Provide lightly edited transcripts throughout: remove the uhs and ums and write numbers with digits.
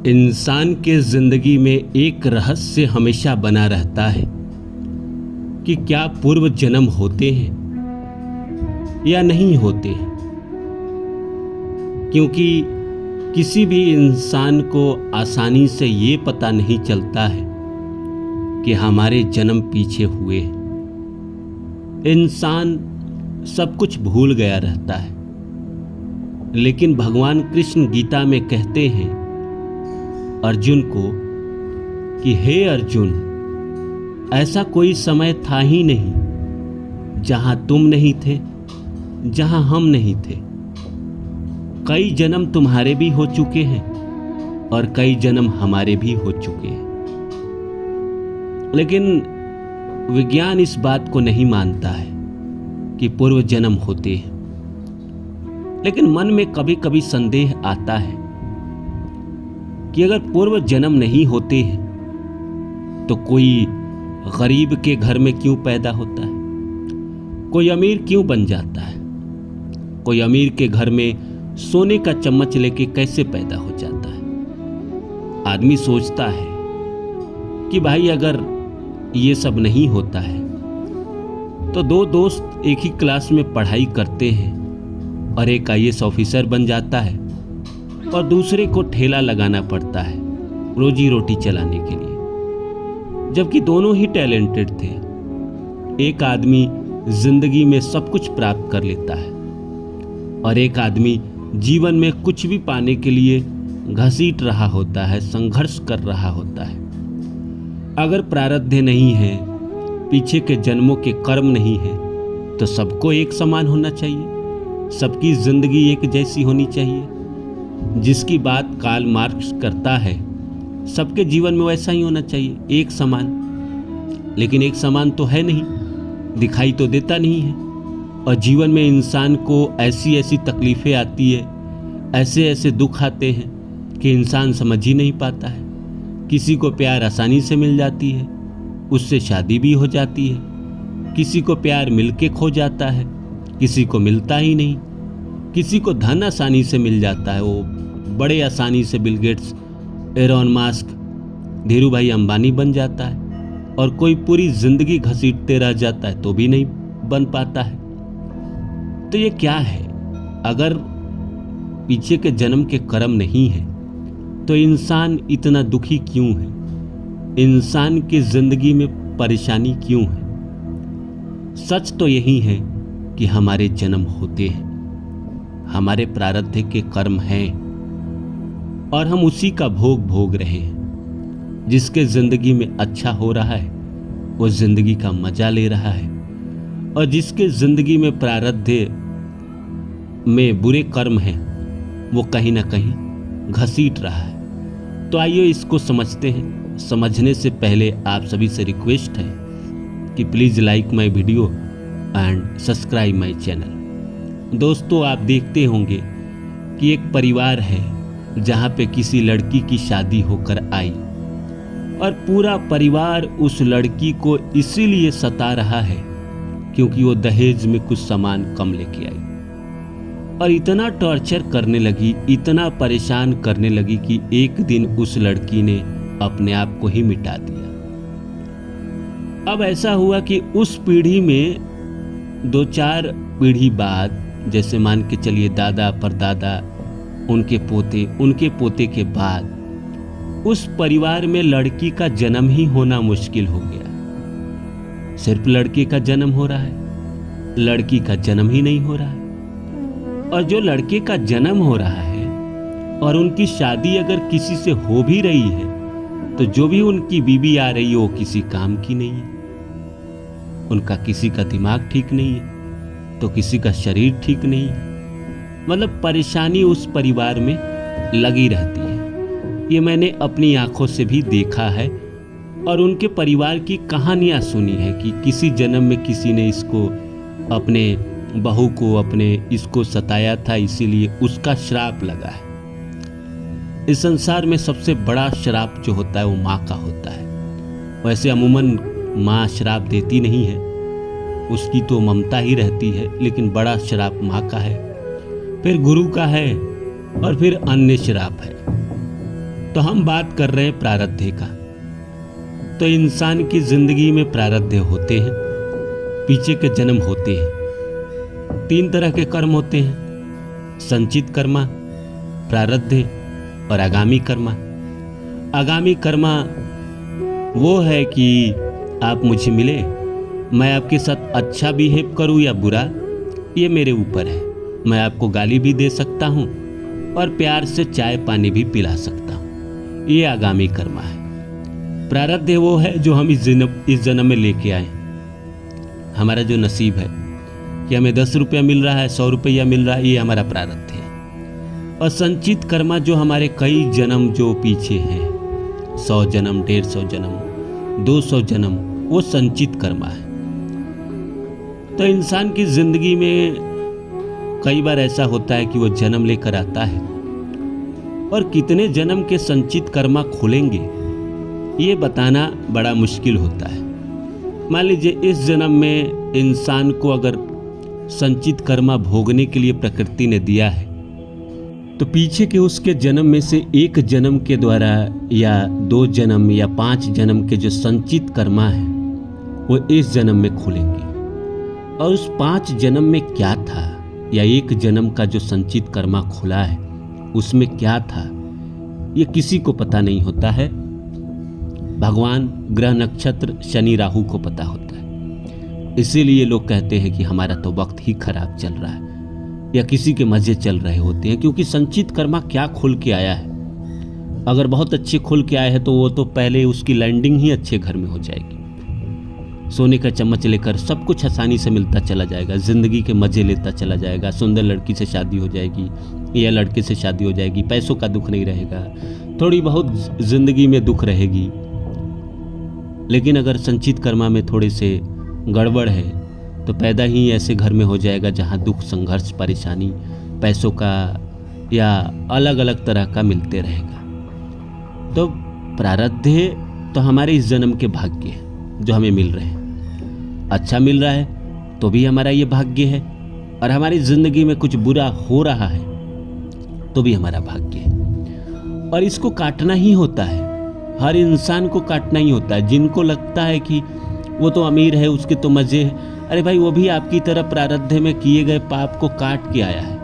इंसान के जिंदगी में एक रहस्य हमेशा बना रहता है कि क्या पूर्व जन्म होते हैं या नहीं होते हैं। क्योंकि किसी भी इंसान को आसानी से ये पता नहीं चलता है कि हमारे जन्म पीछे हुए हैं। इंसान सब कुछ भूल गया रहता है, लेकिन भगवान कृष्ण गीता में कहते हैं अर्जुन को कि हे अर्जुन, ऐसा कोई समय था ही नहीं जहां तुम नहीं थे, जहां हम नहीं थे। कई जन्म तुम्हारे भी हो चुके हैं और कई जन्म हमारे भी हो चुके हैं, लेकिन विज्ञान इस बात को नहीं मानता है कि पूर्व जन्म होते हैं। लेकिन मन में कभी कभी संदेह आता है कि अगर पूर्व जन्म नहीं होते हैं तो कोई गरीब के घर में क्यों पैदा होता है, कोई अमीर क्यों बन जाता है, कोई अमीर के घर में सोने का चम्मच लेके कैसे पैदा हो जाता है। आदमी सोचता है कि भाई अगर ये सब नहीं होता है तो दो दोस्त एक ही क्लास में पढ़ाई करते हैं और एक आईएएस ऑफिसर बन जाता है और दूसरे को ठेला लगाना पड़ता है रोजी रोटी चलाने के लिए, जबकि दोनों ही टैलेंटेड थे। एक आदमी जिंदगी में सब कुछ प्राप्त कर लेता है और एक आदमी जीवन में कुछ भी पाने के लिए घसीट रहा होता है, संघर्ष कर रहा होता है। अगर प्रारब्ध नहीं है, पीछे के जन्मों के कर्म नहीं है, तो सबको एक समान होना चाहिए, सबकी जिंदगी एक जैसी होनी चाहिए। जिसकी बात कार्ल मार्क्स करता है, सबके जीवन में वैसा ही होना चाहिए, एक समान। लेकिन एक समान तो है नहीं, दिखाई तो देता नहीं है। और जीवन में इंसान को ऐसी ऐसी तकलीफें आती है, ऐसे ऐसे दुख आते हैं कि इंसान समझ ही नहीं पाता है। किसी को प्यार आसानी से मिल जाती है, उससे शादी भी हो जाती है। किसी को प्यार मिलके खो जाता है, किसी को मिलता ही नहीं। किसी को धन आसानी से मिल जाता है, वो बड़े आसानी से Bill Gates, Elon Musk, Dhirubhai Ambani बन जाता है। और कोई पूरी जिंदगी घसीटते रह जाता है तो भी नहीं बन पाता है। तो ये क्या है? अगर पीछे के जन्म के कर्म नहीं है तो इंसान इतना दुखी क्यों है? इंसान की जिंदगी में परेशानी क्यों है? सच तो यही है कि हमारे जन्म होते हैं, हमारे प्रारब्ध के कर्म हैं और हम उसी का भोग भोग रहे हैं। जिसके जिंदगी में अच्छा हो रहा है वो जिंदगी का मजा ले रहा है, और जिसके जिंदगी में प्रारब्ध में बुरे कर्म हैं वो कहीं ना कहीं घसीट रहा है। तो आइए इसको समझते हैं। समझने से पहले आप सभी से रिक्वेस्ट है कि please like my video and subscribe my channel. दोस्तों, आप देखते होंगे कि एक परिवार है जहाँ पे किसी लड़की की शादी होकर आई और पूरा परिवार उस लड़की को इसीलिए सता रहा है क्योंकि वो दहेज में कुछ सामान कम लेके आई, और इतना टॉर्चर करने लगी, इतना परेशान करने लगी कि एक दिन उस लड़की ने अपने आप को ही मिटा दिया। अब ऐसा हुआ कि उस पीढ़ी में 2-4 पीढ़ी बाद, जैसे मान के चलिए दादा परदादा, उनके पोते के बाद उस परिवार में लड़की का जन्म ही होना मुश्किल हो गया। सिर्फ लड़के का जन्म हो रहा है, लड़की का जन्म ही नहीं हो रहा है। और जो लड़के का जन्म हो रहा है और उनकी शादी अगर किसी से हो भी रही है तो जो भी उनकी बीवी आ रही है वो किसी काम की नहीं है। उनका किसी का दिमाग ठीक नहीं है तो किसी का शरीर ठीक नहीं है। मतलब परेशानी उस परिवार में लगी रहती है। ये मैंने अपनी आंखों से भी देखा है और उनके परिवार की कहानियां सुनी है कि किसी जन्म में किसी ने इसको, अपने बहू को, अपने इसको सताया था, इसीलिए उसका श्राप लगा है। इस संसार में सबसे बड़ा श्राप जो होता है वो माँ का होता है। वैसे अमूमन माँ श्राप देती नहीं है, उसकी तो ममता ही रहती है, लेकिन बड़ा श्राप माँ का है, फिर गुरु का है और फिर अन्य श्राप है। तो हम बात कर रहे हैं प्रारब्ध का। तो इंसान की जिंदगी में प्रारब्ध होते हैं, पीछे के जन्म होते हैं। 3 तरह के कर्म होते हैं, संचित कर्मा, प्रारब्ध और आगामी कर्मा। आगामी कर्मा वो है कि आप मुझे मिले, मैं आपके साथ अच्छा बिहेव करूं या बुरा, ये मेरे ऊपर है। मैं आपको गाली भी दे सकता हूं और प्यार से चाय पानी भी पिला सकता हूं, ये आगामी कर्मा है। प्रारब्ध वो है जो हम इस जन्म में लेके आए। हमारा जो नसीब है कि हमें 10 रुपया मिल रहा है, 100 रुपया मिल रहा है, ये हमारा प्रारब्ध है। और संचित कर्मा जो हमारे कई जन्म जो पीछे हैं, 100 जन्म, 150 जन्म, 200 जन्म, वो संचित कर्मा है। तो इंसान की जिंदगी में कई बार ऐसा होता है कि वो जन्म लेकर आता है और कितने जन्म के संचित कर्मा खुलेंगे ये बताना बड़ा मुश्किल होता है। मान लीजिए इस जन्म में इंसान को अगर संचित कर्मा भोगने के लिए प्रकृति ने दिया है, तो पीछे के उसके जन्म में से एक जन्म के द्वारा या 2 जन्म या 5 जन्म के जो संचित कर्मा है वो इस जन्म में खुलेंगे। और उस 5 जन्म में क्या था या एक जन्म का जो संचित कर्मा खुला है उसमें क्या था, ये किसी को पता नहीं होता है। भगवान, ग्रह, नक्षत्र, शनि, राहु को पता होता है। इसीलिए लोग कहते हैं कि हमारा तो वक्त ही खराब चल रहा है या किसी के मजे चल रहे होते हैं, क्योंकि संचित कर्मा क्या खुल के आया है। अगर बहुत अच्छे खुल के आए हैं तो वो तो पहले उसकी लैंडिंग ही अच्छे घर में हो जाएगी। सोने का चम्मच लेकर सब कुछ आसानी से मिलता चला जाएगा, जिंदगी के मजे लेता चला जाएगा, सुंदर लड़की से शादी हो जाएगी या लड़के से शादी हो जाएगी, पैसों का दुख नहीं रहेगा, थोड़ी बहुत जिंदगी में दुख रहेगी। लेकिन अगर संचित कर्मा में थोड़े से गड़बड़ है तो पैदा ही ऐसे घर में हो जाएगा जहाँ दुख, संघर्ष, परेशानी, पैसों का या अलग अलग तरह का मिलते रहेगा। तो प्रारब्ध तो हमारे इस जन्म के भाग्य है जो हमें मिल रहे हैं। अच्छा मिल रहा है तो भी हमारा ये भाग्य है, और हमारी जिंदगी में कुछ बुरा हो रहा है तो भी हमारा भाग्य है। और इसको काटना ही होता है, हर इंसान को काटना ही होता है। जिनको लगता है कि वो तो अमीर है, उसके तो मजे हैं, अरे भाई वो भी आपकी तरह प्रारब्ध में किए गए पाप को काट के आया है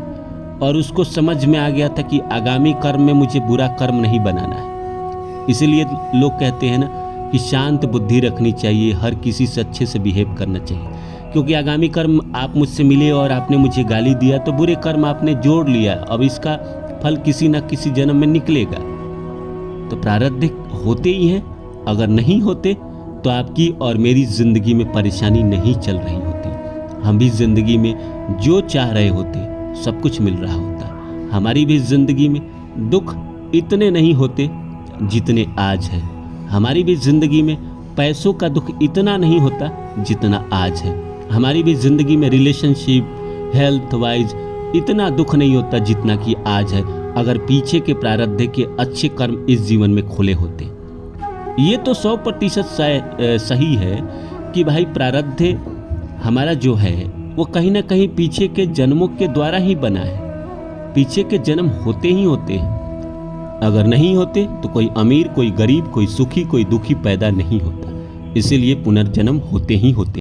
और उसको समझ में आ गया था कि आगामी कर्म में मुझे बुरा कर्म नहीं बनाना है। इसीलिए लोग कहते हैं ना कि शांत बुद्धि रखनी चाहिए, हर किसी से अच्छे से बिहेव करना चाहिए, क्योंकि आगामी कर्म आप मुझसे मिले और आपने मुझे गाली दिया तो बुरे कर्म आपने जोड़ लिया, अब इसका फल किसी न किसी जन्म में निकलेगा। तो प्रारब्ध होते ही हैं, अगर नहीं होते तो आपकी और मेरी जिंदगी में परेशानी नहीं चल रही होती। हम भी जिंदगी में जो चाह रहे होते सब कुछ मिल रहा होता। हमारी भी जिंदगी में दुख इतने नहीं होते जितने आज है। हमारी भी जिंदगी में पैसों का दुख इतना नहीं होता जितना आज है। हमारी भी जिंदगी में रिलेशनशिप, हेल्थ वाइज इतना दुख नहीं होता जितना कि आज है, अगर पीछे के प्रारब्ध के अच्छे कर्म इस जीवन में खुले होते। ये तो 100% सही है कि भाई प्रारब्ध हमारा जो है वो कहीं ना कहीं पीछे के जन्मों के द्वारा ही बना है। पीछे के जन्म होते ही होते हैं, अगर नहीं होते तो कोई अमीर, कोई गरीब, कोई सुखी, कोई दुखी पैदा नहीं होता। इसीलिए पुनर्जन्म होते ही होते।